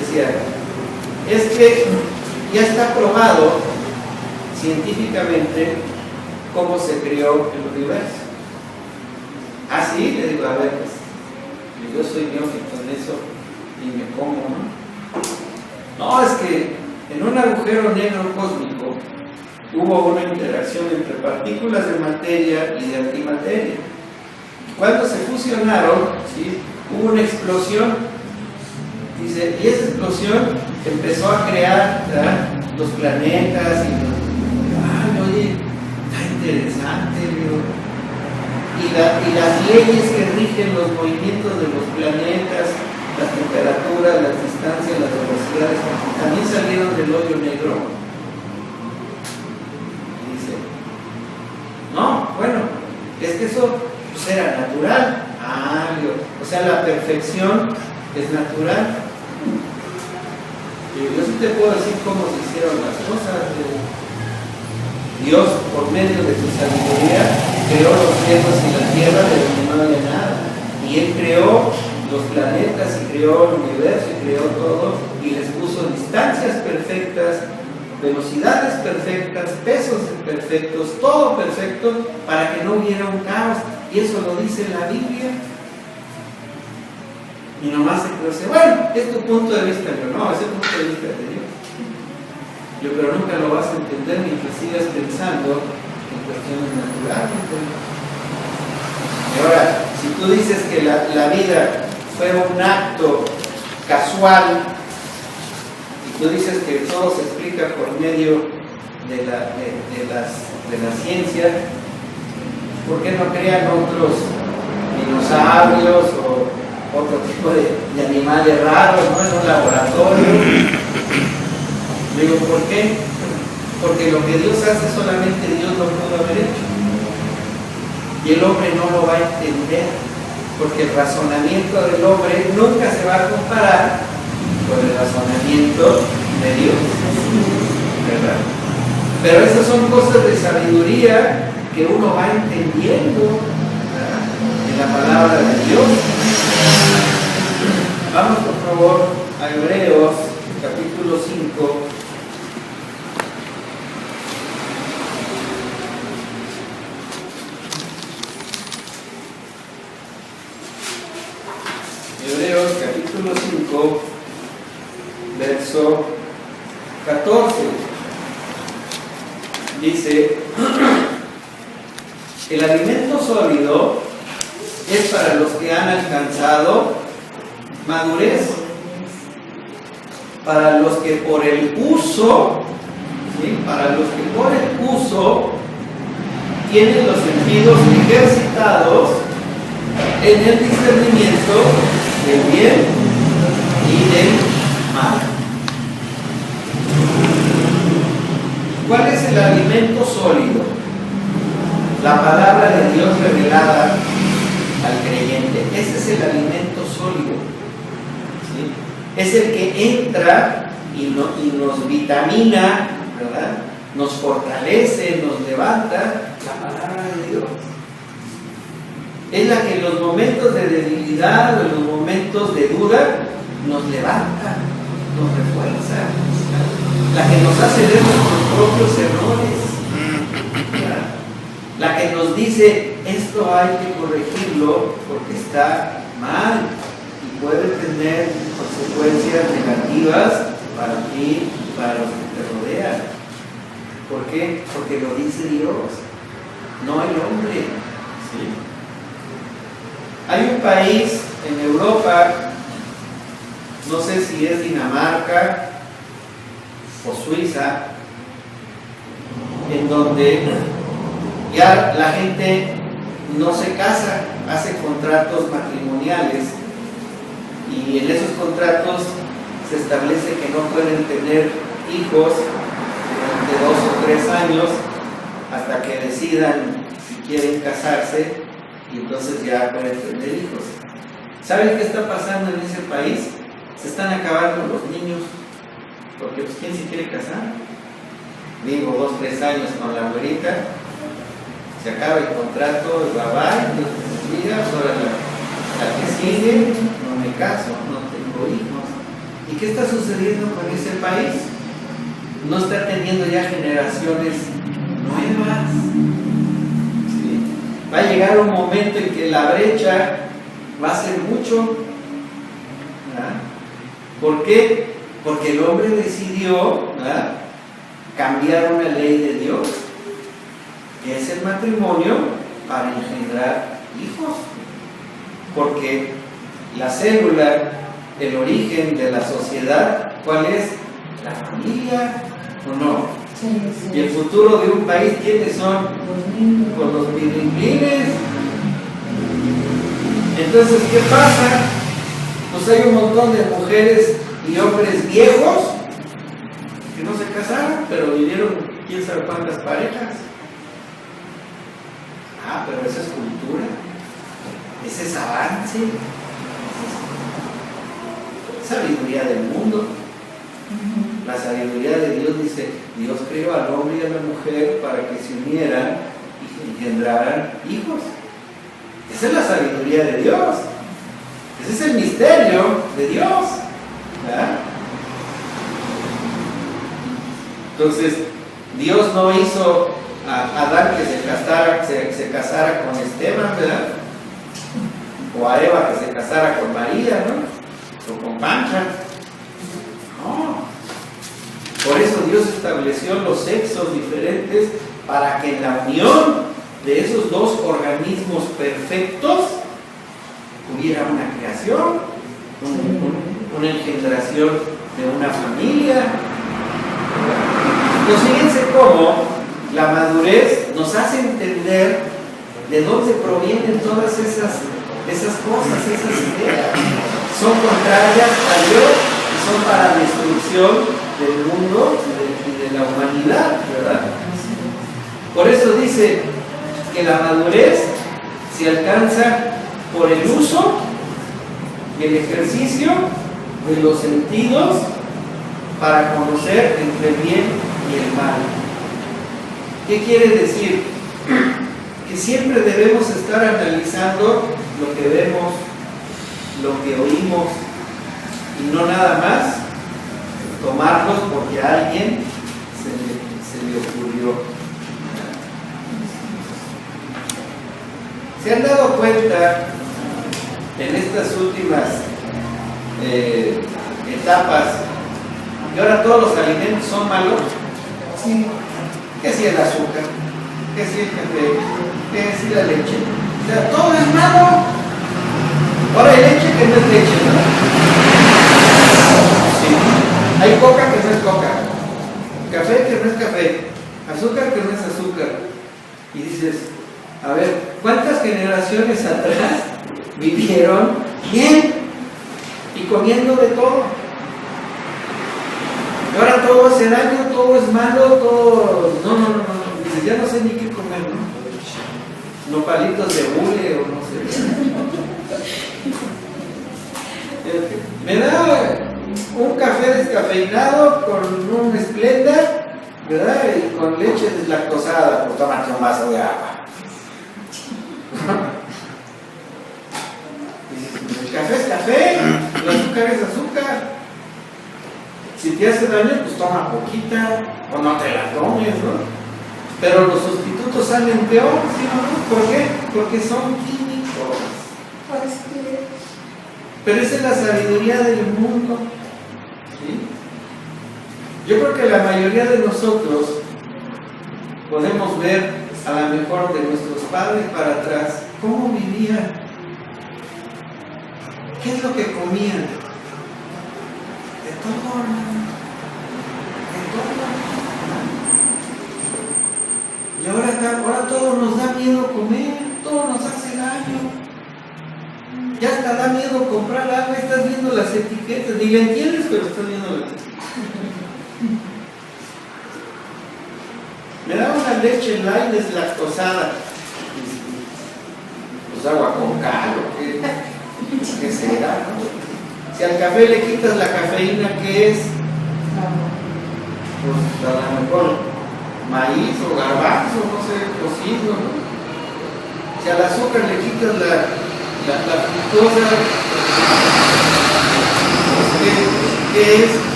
decía, es que ya está probado científicamente cómo se creó el universo. Ah, sí, le digo, a ver, pues, yo soy neófito en eso y me como, ¿no? No, es que en un agujero negro cósmico hubo una interacción entre partículas de materia y de antimateria. Cuando se fusionaron, ¿sí?, hubo una explosión. Dice, y esa explosión empezó a crear, ¿verdad?, los planetas y oye, está interesante, digo. Y las leyes que rigen los movimientos de los planetas, las temperaturas, las distancias, las velocidades, también salieron del hoyo negro. Y dice, no, bueno, es que eso pues era natural. O sea, la perfección es natural. Yo sí te puedo decir cómo se hicieron las cosas. Dios, por medio de su sabiduría, creó los cielos y la tierra de donde no había nada. Y Él creó los planetas y creó el universo y creó todo y les puso distancias perfectas, velocidades perfectas, pesos perfectos, todo perfecto para que no hubiera un caos. Y eso lo dice la Biblia. Y nomás se dice, bueno, es tu punto de vista, pero no, es el punto de vista de Dios. Pero nunca lo vas a entender mientras sigas pensando en cuestiones naturales. Y ahora, si tú dices que la vida fue un acto casual, y tú dices que todo se explica por medio de la ciencia, ¿por qué no crean otros dinosaurios o otro tipo de animales raros, ¿no?, en un laboratorio? Digo, ¿por qué? Porque lo que Dios hace solamente Dios lo pudo haber hecho. Y el hombre no lo va a entender, porque el razonamiento del hombre nunca se va a comparar con el razonamiento de Dios, ¿verdad? Pero esas son cosas de sabiduría que uno va entendiendo, ¿verdad?, en la palabra de Dios. Vamos por favor a Hebreos capítulo 5. Hebreos capítulo 5, verso 14. Dice, el alimento sólido es para los que han alcanzado madurez, para los que por el uso, ¿sí?, para los que por el uso tienen los sentidos ejercitados en el discernimiento del bien y del mal. ¿Cuál es el alimento sólido? La palabra de Dios revelada al creyente. Ese es el alimento sólido. ¿Sí? Es el que entra y nos vitamina, ¿verdad? Nos fortalece, nos levanta. La palabra de Dios es la que en los momentos de debilidad o en los momentos de duda nos levanta, nos refuerza, la que nos hace ver nuestros propios errores, ¿verdad? La que nos dice esto hay que corregirlo porque está mal y puede tener consecuencias negativas para ti y para los que te rodean. ¿Por qué? Porque lo dice Dios, no el hombre. ¿Sí? Hay un país en Europa, no sé si es Dinamarca o Suiza, en donde ya la gente no se casa, hace contratos matrimoniales y en esos contratos se establece que no pueden tener hijos durante 2 o 3 años hasta que decidan si quieren casarse y entonces ya pueden tener hijos. ¿Saben qué está pasando en ese país? Se están acabando los niños, porque pues ¿quién se quiere casar? Digo, 2 o 3 años con la güerita, se acaba el contrato, bye bye, Dios te bendiga, ahora la que sigue, no me caso, no tengo hijos. ¿Y qué está sucediendo con ese país? No está teniendo ya generaciones nuevas. ¿Sí? Va a llegar un momento en que la brecha va a ser mucho. ¿Verdad? ¿Por qué? Porque el hombre decidió, ¿verdad?, cambiar una ley de Dios, que es el matrimonio, para engendrar hijos. Porque la célula, el origen de la sociedad, ¿cuál es? La familia, ¿o no? Sí, sí. Y el futuro de un país, ¿quiénes son? Con los pilinglines. Entonces, ¿qué pasa? Pues hay un montón de mujeres y hombres viejos que no se casaron, pero vivieron quién sabe cuántas parejas. Ah, pero esa es cultura, ese es avance, es sabiduría del mundo. La sabiduría de Dios dice, Dios creó al hombre y a la mujer para que se unieran y engendraran hijos. Esa es la sabiduría de Dios. Ese es el misterio de Dios, ¿verdad? Entonces, Dios no hizo a Adán que se casara con Esteban, ¿verdad? O a Eva que se casara con María, ¿no? O con Pancha. No. Por eso Dios estableció los sexos diferentes para que en la unión de esos dos organismos perfectos hubiera una creación, una engendración de una familia. Entonces, fíjense cómo la madurez nos hace entender de dónde provienen todas esas cosas, esas ideas. Son contrarias a Dios y son para la destrucción del mundo y de la humanidad, ¿verdad? Por eso dice que la madurez se alcanza por el uso y el ejercicio de los sentidos para conocer entre el bien y el mal. ¿Qué quiere decir? Que siempre debemos estar analizando lo que vemos, lo que oímos, y no nada más tomarlos porque a alguien se le ocurrió. ¿Se han dado cuenta en estas últimas etapas que ahora todos los alimentos son malos? Sí. ¿Qué si el azúcar? ¿Qué si el café? ¿Qué si la leche? O sea, todo es malo. Ahora hay leche que no es leche, ¿no? Sí. Hay coca que no es coca, café que no es café, azúcar que no es azúcar. Y dices, a ver, ¿cuántas generaciones atrás vivieron bien y comiendo de todo. Y ahora todo hace daño, todo es malo, todo... No. Dices, ya no sé ni qué comer, ¿no? Nopalitos de hule o no sé. Me da un café descafeinado con un Splenda, ¿verdad? Y con leche deslactosada, pues tómate un vaso de agua. El café es café, el azúcar es azúcar. Si te hace daño, pues toma poquita o no te la tomes, ¿no? Pero los sustitutos salen peor, ¿sí o no? ¿Por qué? Porque son químicos. Pero esa es la sabiduría del mundo. ¿Sí? Yo creo que la mayoría de nosotros podemos ver a lo mejor de nuestros padres para atrás cómo vivían, qué es lo que comían. De todo, de todo. Y ahora todo nos da miedo comer, todo nos hace daño. Ya hasta da miedo comprar agua, estás viendo las etiquetas, ni le entiendes, pero estás viendo las etiquetas. Me da una leche light deslactosada. Pues agua con cal, ¿o qué será, no? Si al café le quitas la cafeína, ¿qué es? Pues a lo mejor maíz o garbanzo, no sé, cocido, ¿no? Si al azúcar le quitas la fructosa, ¿qué es?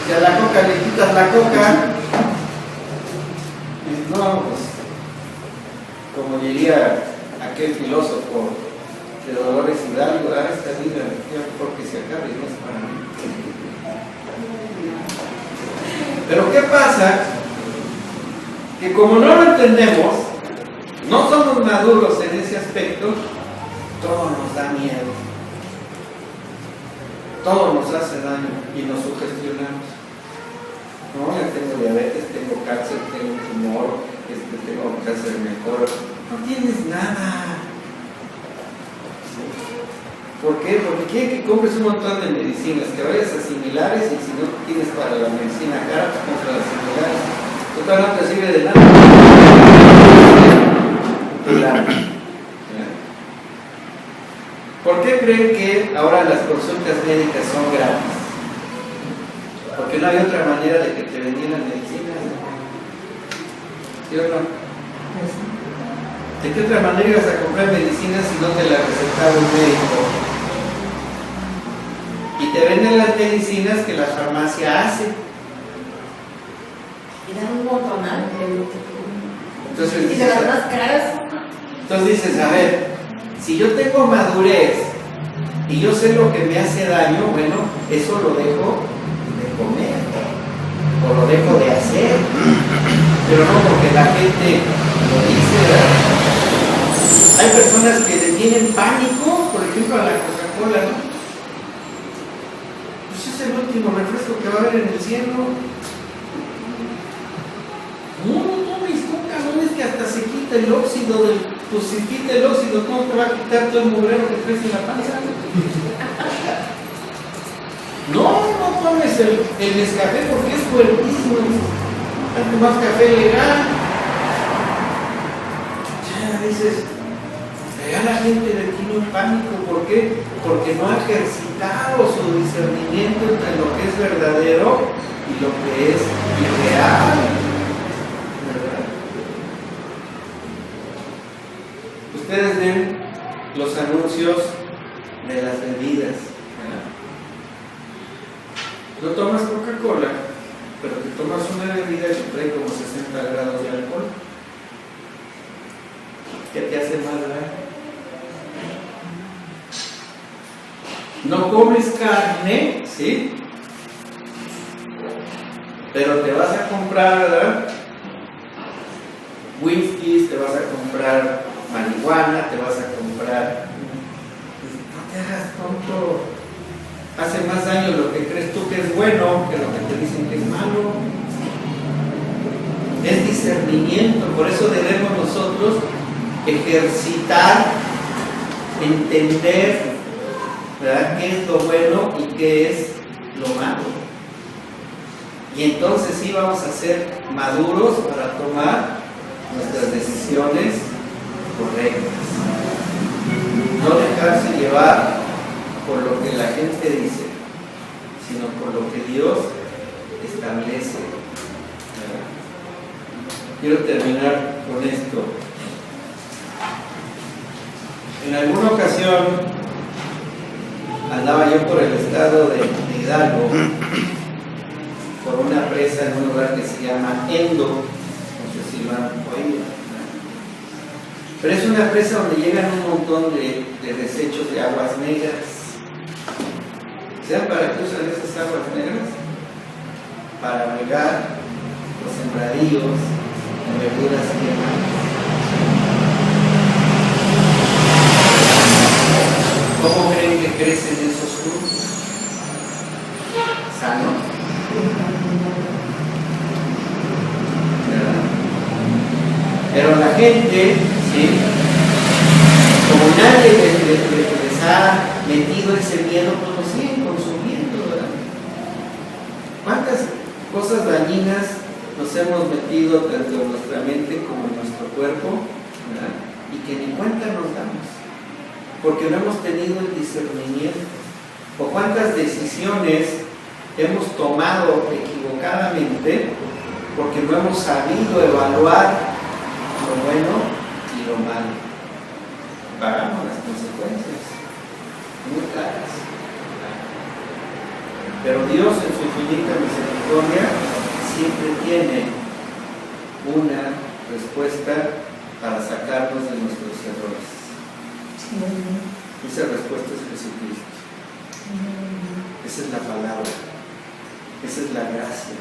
Si a la coca le quitas la coca, no, pues, como diría aquel filósofo de Dolores Hidalgo, esta vida porque se acabe, no es para mí. Pero ¿qué pasa? Que como no lo entendemos, no somos maduros en ese aspecto, todo nos da miedo, todo nos hace daño y nos sugestionamos. No, ya tengo diabetes, tengo cáncer, tengo tumor, tengo cáncer mejor. No tienes nada. ¿Por qué? Porque quieren que compres un montón de medicinas, que vayas a similares y si no tienes para la medicina cara, te compras las similares. Total, no te sirve de nada. ¿Por qué creen que ahora las consultas médicas son gratis? Porque no hay otra manera de que te vendieran medicinas. ¿Sí o no? ¿De qué otra manera ibas a comprar medicinas si no te la recetaba un médico? Y te venden las medicinas que la farmacia hace. Y dan un montonal. Entonces y de las más caras. Entonces dices, a ver, si yo tengo madurez y yo sé lo que me hace daño, bueno, eso lo dejo de comer o lo dejo de hacer, pero no porque la gente lo dice, ¿verdad? Hay personas que le tienen pánico, por ejemplo, a la Coca-Cola, ¿no? Pues es el último refresco que va a haber en el cielo. No tomes Coca, no es que hasta se quita el óxido del... Pues si quita el óxido, ¿cómo te va a quitar todo el mugrero que traes en la panza? No tomes el Nescafé porque es fuertísimo. Tanto más café legal. Ya dices, ya la gente le tiene un pánico. ¿Por qué? Porque no ha ejercitado su discernimiento entre lo que es verdadero y lo que es irreal. ¿Verdad? Ustedes ven los anuncios de las bebidas. No tomas Coca-Cola, pero te tomas una bebida que trae como 60 grados de alcohol. ¿Qué te hace más daño? No comes carne, ¿sí? Pero te vas a comprar, ¿verdad? Whiskies, te vas a comprar marihuana, te vas a comprar... No te hagas tonto. Hace más daño lo que crees tú que es bueno que lo que te dicen que es malo. Es discernimiento, por eso debemos nosotros ejercitar entender, ¿verdad?, qué es lo bueno y qué es lo malo. Y entonces sí vamos a ser maduros para tomar nuestras decisiones correctas. No dejarse llevar por lo que la gente dice, sino por lo que Dios establece. Quiero terminar con esto. En alguna ocasión andaba yo por el estado de Hidalgo, por una presa en un lugar que se llama Endo, no sé si lo han oído, pero es una presa donde llegan un montón de desechos de aguas negras. ¿Saben para qué usan esas aguas negras? Para regar los sembradíos de verduras quemadas. ¿Cómo creen que crecen esos frutos? ¿Sano? ¿Verdad? Pero la gente, ¿sí?, como nadie les ha metido ese miedo, pues lo siguen consumiendo, ¿verdad? ¿Cuántas cosas dañinas nos hemos metido tanto en nuestra mente como en nuestro cuerpo, ¿verdad?, y que ni cuenta nos damos, porque no hemos tenido el discernimiento? ¿O cuántas decisiones hemos tomado equivocadamente porque no hemos sabido evaluar lo bueno y lo malo? Pagamos las consecuencias muy claras. Pero Dios, en su infinita misericordia, siempre tiene una respuesta para sacarnos de nuestros errores. Esa respuesta es Jesucristo. Esa es la palabra. Esa es la gracia.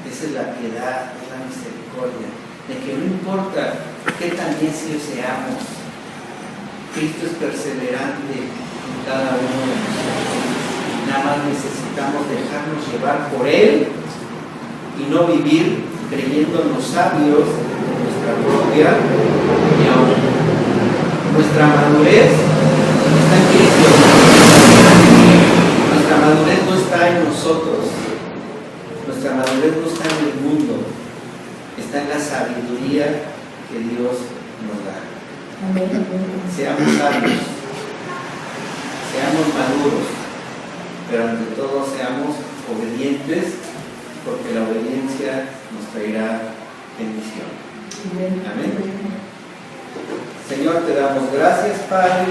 Esa es la piedad, es la misericordia. De que no importa qué tan necios seamos, Cristo es perseverante en cada uno de nosotros. Nada más necesitamos dejarnos llevar por Él y no vivir creyéndonos sabios de nuestra propia opinión. Nuestra madurez está en Cristo. Nuestra madurez no está en nosotros. Nuestra madurez no está en el mundo. Está en la sabiduría que Dios nos da. Seamos sabios, seamos maduros, pero ante todo seamos obedientes, porque la obediencia nos traerá bendición. Amén. Señor, te damos gracias, Padre.